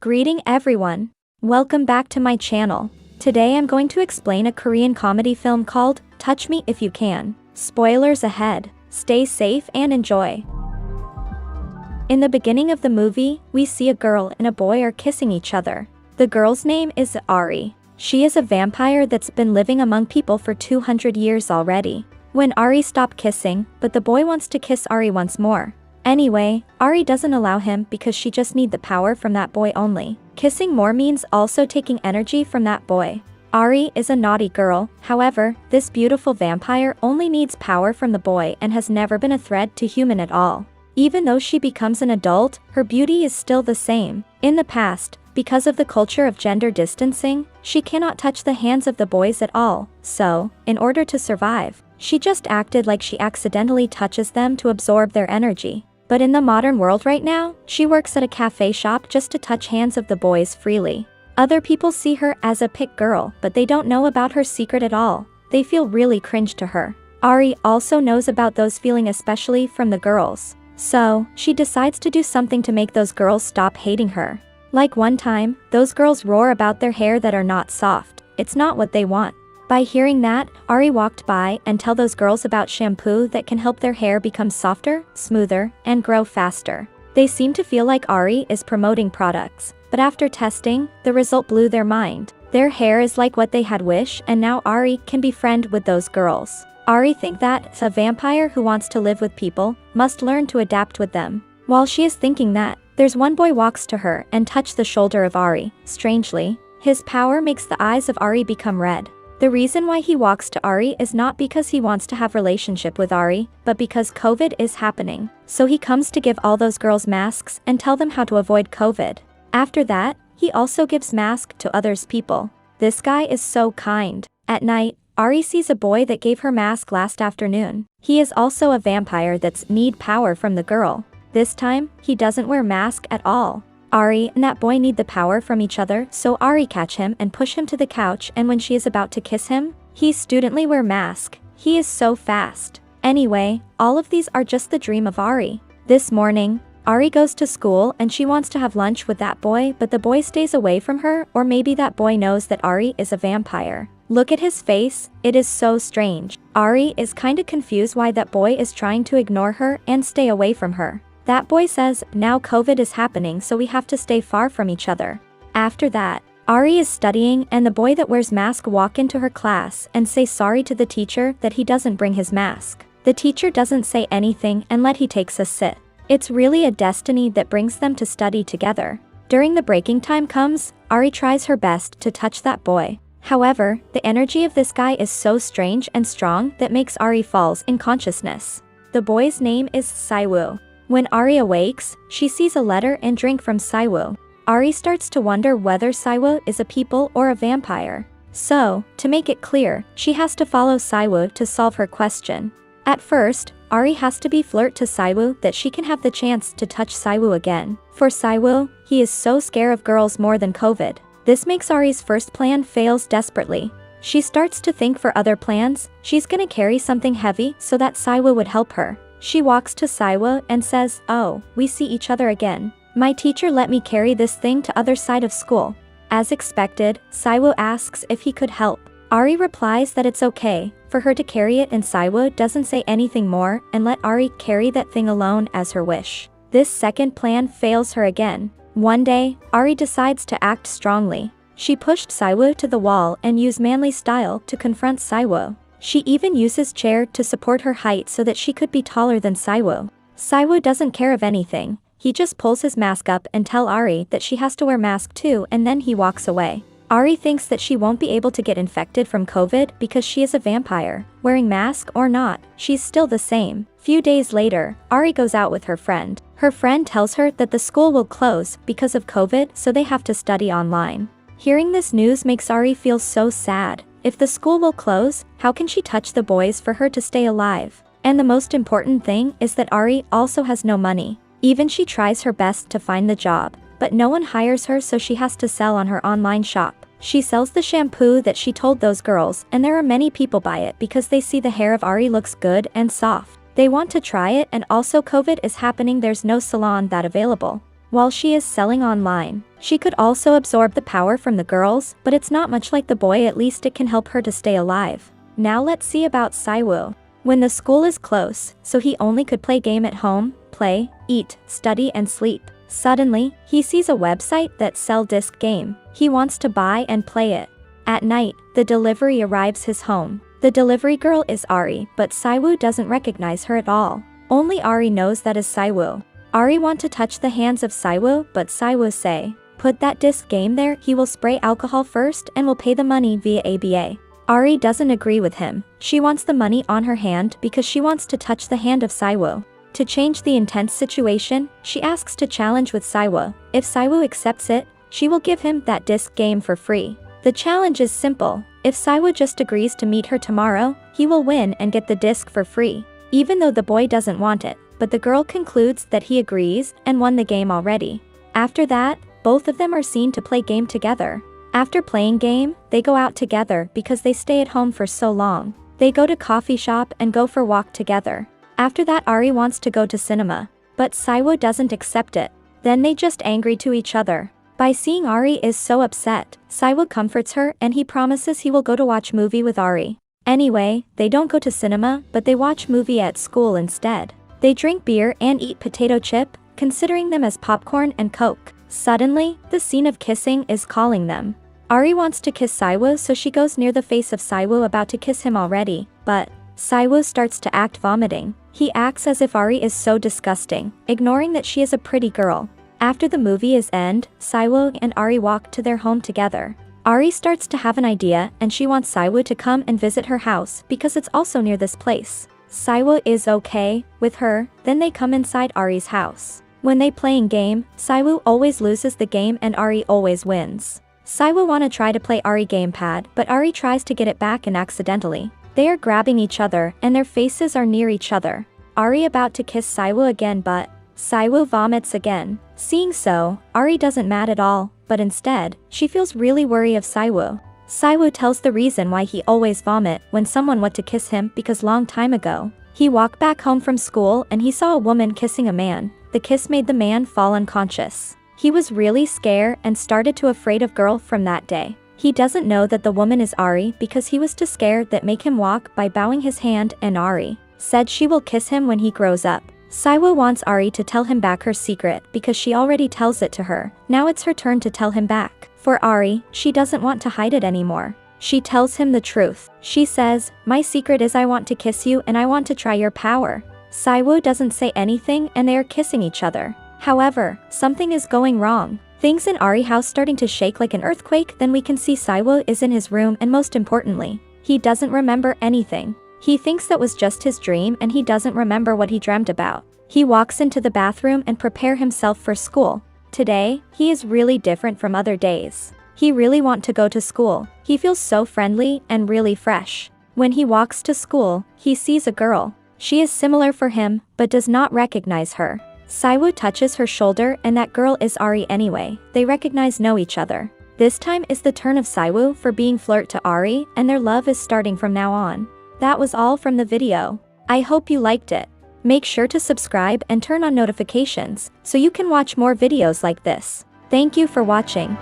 Greeting everyone. Welcome back to my channel. Today I'm going to explain a Korean comedy film called Touch Me If You Can. Spoilers ahead. Stay safe and enjoy. In the beginning of the movie, we see a girl and a boy are kissing each other. The girl's name is Ari. She is a vampire that's been living among people for 200 years already. When Ari stopped kissing, but the boy wants to kiss Ari once more. Anyway, Ari doesn't allow him because she just needs the power from that boy only. Kissing more means also taking energy from that boy. Ari is a naughty girl, however, this beautiful vampire only needs power from the boy and has never been a threat to human at all. Even though she becomes an adult, her beauty is still the same. In the past, because of the culture of gender distancing, she cannot touch the hands of the boys at all, so, in order to survive, she just acted like she accidentally touches them to absorb their energy. But in the modern world right now, she works at a cafe shop just to touch hands of the boys freely. Other people see her as a pick girl, but they don't know about her secret at all. They feel really cringe to her. Ari also knows about those feeling, especially from the girls. So, she decides to do something to make those girls stop hating her. Like one time, those girls roar about their hair that are not soft. It's not what they want. By hearing that, Ari walked by and tell those girls about shampoo that can help their hair become softer, smoother, and grow faster. They seem to feel like Ari is promoting products, but after testing, the result blew their mind. Their hair is like what they had wished, and now Ari can be friend with those girls. Ari think that a vampire who wants to live with people must learn to adapt with them. While she is thinking that, there's one boy walks to her and touch the shoulder of Ari. Strangely, his power makes the eyes of Ari become red. The reason why he walks to Ari is not because he wants to have relationship with Ari, but because COVID is happening. So he comes to give all those girls masks and tell them how to avoid COVID. After that, he also gives mask to others people. This guy is so kind. At night, Ari sees a boy that gave her mask last afternoon. He is also a vampire that's need power from the girl. This time, he doesn't wear mask at all. Ari and that boy need the power from each other, so Ari catch him and push him to the couch, and when she is about to kiss him, he studently wear mask. He is so fast. Anyway, all of these are just the dream of Ari. This morning, Ari goes to school and she wants to have lunch with that boy, but the boy stays away from her, or maybe that boy knows that Ari is a vampire. Look at his face, it is so strange. Ari is kinda confused why that boy is trying to ignore her and stay away from her. That boy says, now COVID is happening, so we have to stay far from each other. After that, Ari is studying and the boy that wears mask walk into her class and say sorry to the teacher that he doesn't bring his mask. The teacher doesn't say anything and let he takes a sit. It's really a destiny that brings them to study together. During the breaking time comes, Ari tries her best to touch that boy. However, the energy of this guy is so strange and strong that makes Ari falls in consciousness. The boy's name is Saiwoo. When Ari awakes, she sees a letter and drink from Saiwoo. Ari starts to wonder whether Saiwoo is a people or a vampire. So, to make it clear, she has to follow Saiwoo to solve her question. At first, Ari has to be flirt to Saiwoo that she can have the chance to touch Saiwoo again. For Saiwoo, he is so scared of girls more than COVID. This makes Ari's first plan fails desperately. She starts to think for other plans. She's gonna carry something heavy so that Saiwoo would help her. She walks to Saiwoo and says, "Oh, we see each other again. My teacher let me carry this thing to other side of school." As expected, Saiwoo asks if he could help. Ari replies that it's okay for her to carry it, and Saiwoo doesn't say anything more and let Ari carry that thing alone as her wish. This second plan fails her again. One day, Ari decides to act strongly. She pushed Saiwoo to the wall and used manly style to confront Saiwoo. She even uses chair to support her height so that she could be taller than Saiwoo. Saiwoo doesn't care of anything. He just pulls his mask up and tell Ari that she has to wear mask too, and then he walks away. Ari thinks that she won't be able to get infected from COVID because she is a vampire. Wearing mask or not, she's still the same. Few days later, Ari goes out with her friend. Her friend tells her that the school will close because of COVID, so they have to study online. Hearing this news makes Ari feel so sad. If the school will close, how can she touch the boys for her to stay alive? And the most important thing is that Ari also has no money. Even she tries her best to find the job, but no one hires her, so she has to sell on her online shop. She sells the shampoo that she told those girls, and there are many people buy it because they see the hair of Ari looks good and soft. They want to try it, and also COVID is happening, there's no salon that available. while she is selling online. She could also absorb the power from the girls, but it's not much like the boy, at least it can help her to stay alive. Now let's see about Siwoo. When the school is close, so he only could play game at home, play, eat, study and sleep. Suddenly, he sees a website that sell disc game. He wants to buy and play it. At night, the delivery arrives his home. The delivery girl is Ari, but Siwoo doesn't recognize her at all. Only Ari knows that is Siwoo. Ari want to touch the hands of Siwoo, but Siwoo say, "Put that disc game there, he will spray alcohol first and will pay the money via ABA." Ari doesn't agree with him. She wants the money on her hand because she wants to touch the hand of Siwoo. To change the intense situation, she asks to challenge with Siwoo. If Siwoo accepts it, she will give him that disc game for free. The challenge is simple. If Siwoo just agrees to meet her tomorrow, he will win and get the disc for free. Even though the boy doesn't want it, but the girl concludes that he agrees and won the game already. After that, both of them are seen to play game together. After playing game, they go out together because they stay at home for so long. They go to coffee shop and go for walk together. After that, Ari wants to go to cinema, but Siwoo doesn't accept it. Then they just angry to each other. By seeing Ari is so upset, Siwoo comforts her and he promises he will go to watch movie with Ari. Anyway, they don't go to cinema, but they watch movie at school instead. They drink beer and eat potato chip, considering them as popcorn and Coke. Suddenly, the scene of kissing is calling them. Ari wants to kiss Siwoo, so she goes near the face of Siwoo about to kiss him already, but Siwoo starts to act vomiting. He acts as if Ari is so disgusting, ignoring that she is a pretty girl. After the movie is end, Siwoo and Ari walk to their home together. Ari starts to have an idea and she wants Siwoo to come and visit her house because it's also near this place. Siwoo is okay with her, then they come inside Ari's house. When they playing game, Siwoo always loses the game and Ari always wins. Siwoo wanna try to play Ari gamepad, but Ari tries to get it back and accidentally. They are grabbing each other and their faces are near each other. Ari about to kiss Siwoo again, but Siwoo vomits again. Seeing so, Ari doesn't mad at all, but instead, she feels really worried of Siwoo. Siwoo tells the reason why he always vomit when someone went to kiss him because long time ago, he walked back home from school and he saw a woman kissing a man. The kiss made the man fall unconscious. He was really scared and started to afraid of girl from that day. He doesn't know that the woman is Ari because he was too scared that make him walk by bowing his hand, and Ari said she will kiss him when he grows up. Siwoo wants Ari to tell him back her secret because she already tells it to her. Now it's her turn to tell him back. For Ari, she doesn't want to hide it anymore. She tells him the truth. She says, "My secret is I want to kiss you and I want to try your power." Siwoo doesn't say anything and they are kissing each other. However, something is going wrong. Things in Ari's house starting to shake like an earthquake. Then we can see Siwoo is in his room and most importantly, he doesn't remember anything. He thinks that was just his dream and he doesn't remember what he dreamt about. He walks into the bathroom and prepare himself for school. Today, he is really different from other days. He really want to go to school. He feels so friendly and really fresh. When he walks to school, he sees a girl. She is similar for him, but does not recognize her. Siwoo touches her shoulder and that girl is Ari anyway. They know each other. This time is the turn of Siwoo for being flirt to Ari and their love is starting from now on. That was all from the video. I hope you liked it. Make sure to subscribe and turn on notifications so you can watch more videos like this. Thank you for watching.